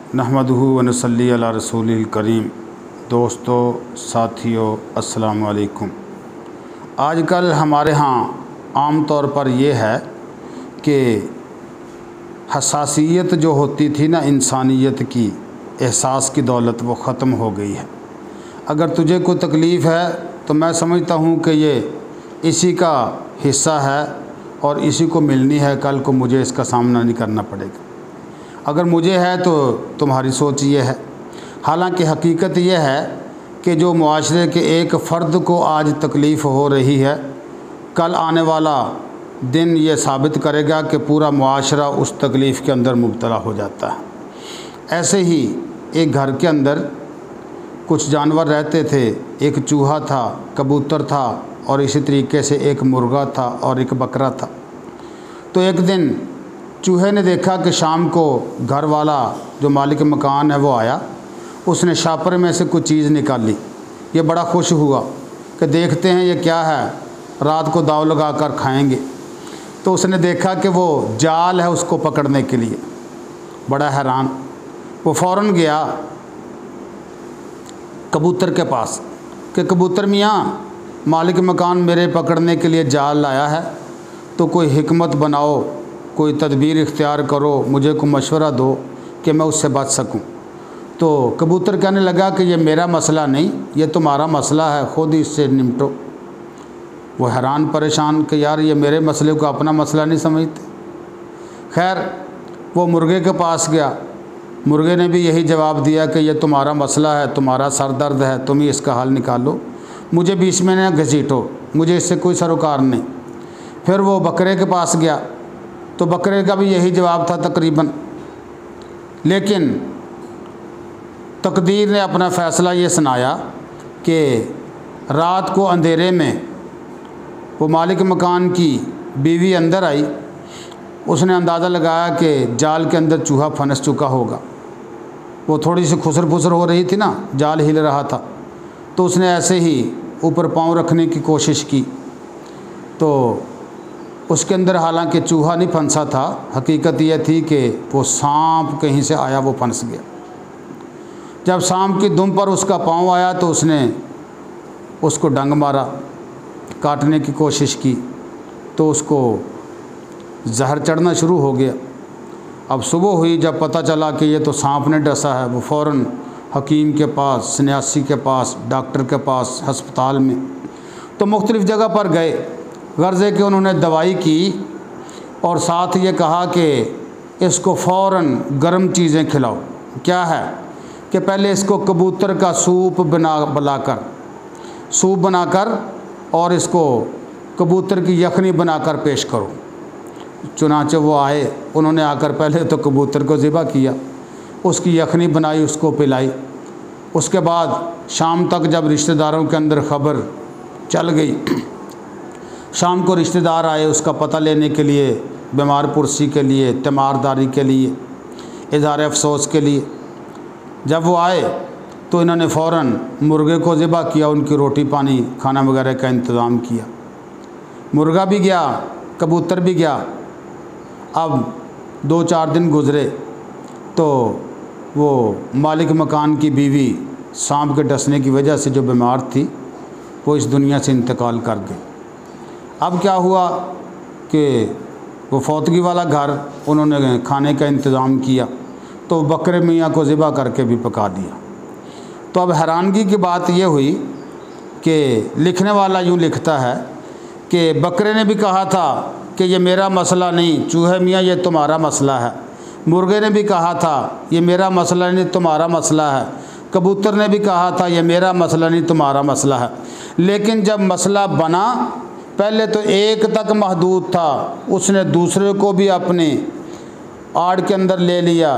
नहमदुहु व नसल्ली अला रसूलिल करीम। दोस्तों, साथियों, अस्सलाम वालेकुम। आजकल हमारे यहाँ आम तौर पर यह है कि हसासियत जो होती थी ना इंसानियत की, एहसास की दौलत, वो ख़त्म हो गई है। अगर तुझे कोई तकलीफ़ है तो मैं समझता हूँ कि ये इसी का हिस्सा है और इसी को मिलनी है, कल को मुझे इसका सामना नहीं करना पड़ेगा। अगर मुझे है तो तुम्हारी सोच ये है। हालांकि हकीकत यह है कि जो मुआशरे के एक फ़र्द को आज तकलीफ़ हो रही है, कल आने वाला दिन ये साबित करेगा कि पूरा मुआशरा उस तकलीफ़ के अंदर मुब्तला हो जाता है। ऐसे ही एक घर के अंदर कुछ जानवर रहते थे। एक चूहा था, कबूतर था और इसी तरीके से एक मुर्गा था और एक बकरा था। तो एक दिन चूहे ने देखा कि शाम को घर वाला जो मालिक मकान है वो आया। उसने शापर में से कुछ चीज़ निकाली। ये बड़ा खुश हुआ कि देखते हैं ये क्या है, रात को दाव लगा कर खाएँगे। तो उसने देखा कि वो जाल है उसको पकड़ने के लिए। बड़ा हैरान, वो फ़ौरन गया कबूतर के पास कि कबूतर मियाँ, मालिक मकान मेरे पकड़ने के लिए जाल लाया है, तो कोई हिकमत बनाओ, कोई तदबीर इख्तियार करो, मुझे कोई मशवरा दो कि मैं उससे बच सकूं। तो कबूतर कहने लगा कि ये मेरा मसला नहीं, ये तुम्हारा मसला है, ख़ुद ही इससे निपटो। वो हैरान परेशान कि यार ये मेरे मसले को अपना मसला नहीं समझते। खैर, वो मुर्गे के पास गया। मुर्गे ने भी यही जवाब दिया कि ये तुम्हारा मसला है, तुम्हारा सर दर्द है, तुम ही इसका हल निकालो, मुझे बीच में न घसीटो, मुझे इससे कोई सरोकार नहीं। फिर वो बकरे के पास गया तो बकरे का भी यही जवाब था तकरीबन। लेकिन तकदीर ने अपना फ़ैसला ये सुनाया कि रात को अंधेरे में वो मालिक मकान की बीवी अंदर आई। उसने अंदाज़ा लगाया कि जाल के अंदर चूहा फंस चुका होगा। वो थोड़ी सी खुसर फुसर हो रही थी ना, जाल हिल रहा था, तो उसने ऐसे ही ऊपर पाँव रखने की कोशिश की तो उसके अंदर हालांकि चूहा नहीं फंसा था। हकीकत यह थी कि वो सांप कहीं से आया, वो फंस गया। जब सांप की दुम पर उसका पाँव आया तो उसने उसको डंग मारा, काटने की कोशिश की, तो उसको जहर चढ़ना शुरू हो गया। अब सुबह हुई, जब पता चला कि ये तो सांप ने डसा है, वो फ़ौरन हकीम के पास, सन्यासी के पास, डॉक्टर के पास, हस्पताल में, तो मुख्तलिफ़ जगह पर गए। गर्ज़े कि उन्होंने दवाई की और साथ ये कहा कि इसको फ़ौरन गर्म चीज़ें खिलाओ। क्या है कि पहले इसको कबूतर का सूप बनाकर और इसको कबूतर की यखनी बनाकर पेश करो। चुनांचे वो आए, उन्होंने आकर पहले तो कबूतर को ज़िबा किया, उसकी यखनी बनाई, उसको पिलाई। उसके बाद शाम तक जब रिश्तेदारों के अंदर ख़बर चल गई, शाम को रिश्तेदार आए उसका पता लेने के लिए, बीमार पुरसी के लिए, तीमारदारी के लिए, इज़हार अफसोस के लिए। जब वो आए तो इन्होंने फ़ौरन मुर्गे को ज़िबा किया, उनकी रोटी पानी खाना वगैरह का इंतज़ाम किया। मुर्गा भी गया, कबूतर भी गया। अब 2-4 दिन गुज़रे तो वो मालिक मकान की बीवी सांप के डसने की वजह से जो बीमार थी, वो इस दुनिया से इंतकाल कर गई। अब क्या हुआ कि वो फौतगी वाला घर, उन्होंने खाने का इंतज़ाम किया तो बकरे मियाँ को ज़िबा करके भी पका दिया। तो अब हैरानगी की बात यह हुई कि लिखने वाला यूँ लिखता है कि बकरे ने भी कहा था कि ये मेरा मसला नहीं, चूहे मियाँ ये तुम्हारा मसला है। मुर्गे ने भी कहा था ये मेरा मसला नहीं, तुम्हारा मसला है। कबूतर ने भी कहा था ये मेरा मसला नहीं, तुम्हारा मसला है। लेकिन जब मसला बना, पहले तो एक तक महदूद था, उसने दूसरे को भी अपने आड़ के अंदर ले लिया,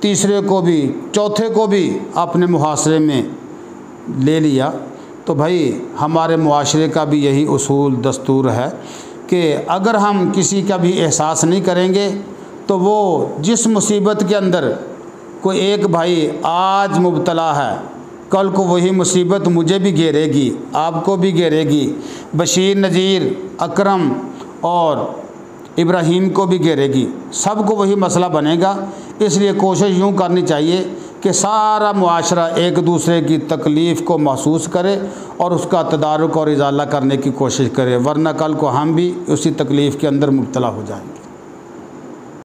तीसरे को भी, चौथे को भी अपने मुहासरे में ले लिया। तो भाई हमारे मुआशरे का भी यही उसूल दस्तूर है कि अगर हम किसी का भी एहसास नहीं करेंगे तो वो जिस मुसीबत के अंदर कोई एक भाई आज मुब्तला है, कल को वही मुसीबत मुझे भी घेरेगी, आपको भी घेरेगी, बशीर, नज़ीर, अकरम और इब्राहीम को भी घेरेगी, सबको वही मसला बनेगा। इसलिए कोशिश यूँ करनी चाहिए कि सारा मुआशरा एक दूसरे की तकलीफ़ को महसूस करे और उसका तदारुक और इजाला करने की कोशिश करे, वरना कल को हम भी उसी तकलीफ़ के अंदर मुब्तला हो जाएंगे।